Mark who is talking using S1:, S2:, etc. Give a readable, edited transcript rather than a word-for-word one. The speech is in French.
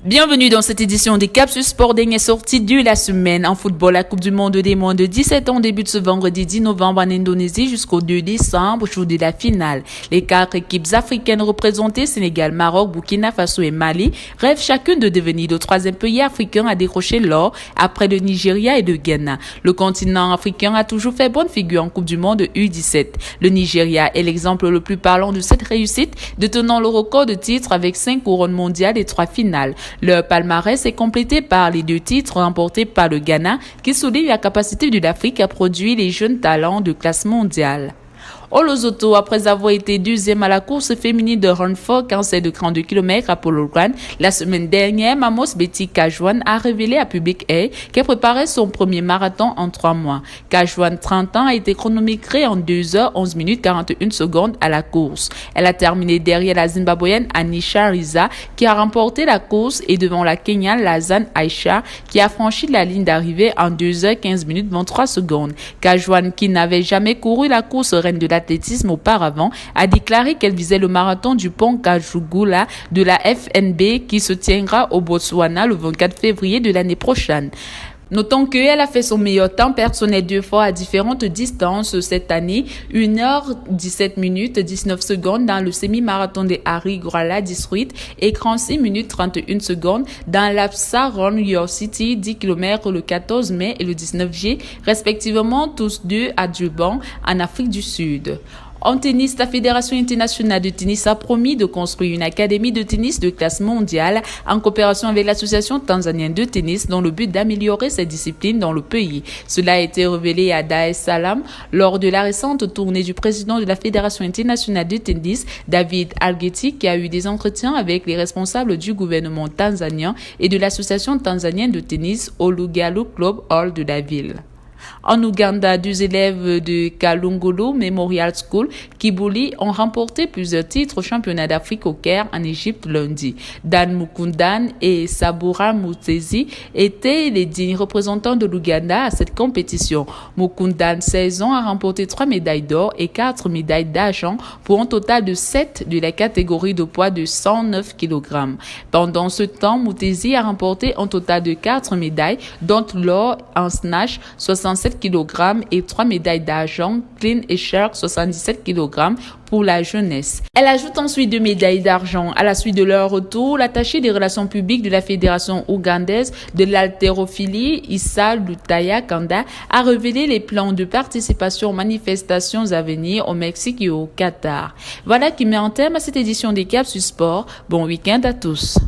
S1: Bienvenue dans cette édition des Capsus Sport, dernière sortie de la semaine. En football, la Coupe du Monde des moins de 17 ans débute ce vendredi 10 novembre en Indonésie jusqu'au 2 décembre, jour de la finale. Les 4 équipes africaines représentées, Sénégal, Maroc, Burkina Faso et Mali, rêvent chacune de devenir le troisième pays africain à décrocher l'or après le Nigeria et le Ghana. Le continent africain a toujours fait bonne figure en Coupe du Monde U17. Le Nigeria est l'exemple le plus parlant de cette réussite, détenant le record de titres avec 5 couronnes mondiales et 3 finales. Leur palmarès est complété par les 2 titres remportés par le Ghana, qui souligne la capacité de l'Afrique à produire les jeunes talents de classe mondiale. Au Lesotho, après avoir été deuxième à la course féminine de Runfor 42 km à Polokwane, la semaine dernière, Mamos Betty Kajwan a révélé à Public Air qu'elle préparait son premier marathon en 3 mois. Kajwan, 30 ans, a été chronométrée en 2 heures 11 minutes 41 secondes à la course. Elle a terminé derrière la Zimbabwéenne Anisha Riza qui a remporté la course et devant la Kenyane Lazane Aisha qui a franchi la ligne d'arrivée en 2 heures 15 minutes 23 secondes. Kajwan, qui n'avait jamais couru la course reine de l'athlétisme auparavant, a déclaré qu'elle visait le marathon du pont Kajugula de la FNB qui se tiendra au Botswana le 24 février de l'année prochaine. Notons qu'elle a fait son meilleur temps personnel 2 fois à différentes distances cette année, 1h17 minutes 19 secondes dans le semi-marathon de Harry Grala District et 36 minutes 31 secondes dans l'Absa Run Your City 10 km le 14 mai et le 19 juillet, respectivement tous deux à Durban en Afrique du Sud. En tennis, la Fédération internationale de tennis a promis de construire une académie de tennis de classe mondiale en coopération avec l'association tanzanienne de tennis dans le but d'améliorer cette discipline dans le pays. Cela a été révélé à Dar es Salaam lors de la récente tournée du président de la Fédération internationale de tennis, David Algeti, qui a eu des entretiens avec les responsables du gouvernement tanzanien et de l'association tanzanienne de tennis au Lugalo Club Hall de la ville. En Ouganda, 2 élèves de Kalungulu Memorial School, Kibuli, ont remporté plusieurs titres au championnat d'Afrique au Caire en Égypte lundi. Dan Mukundan et Sabura Mutezi étaient les dignes représentants de l'Ouganda à cette compétition. Mukundan, 16 ans, a remporté 3 médailles d'or et 4 médailles d'argent pour un total de 7 de la catégorie de poids de 109 kg. Pendant ce temps, Mutezi a remporté un total de 4 médailles, dont l'or en snatch, 67 kg et 3 médailles d'argent, clean et shark 77 kg pour la jeunesse. Elle ajoute ensuite 2 médailles d'argent. À la suite de leur retour, l'attaché des relations publiques de la Fédération ougandaise de l'haltérophilie, Issa Lutaya Kanda, a révélé les plans de participation aux manifestations à venir au Mexique et au Qatar. Voilà qui met en terme à cette édition des Capsus Sport. Bon week-end à tous.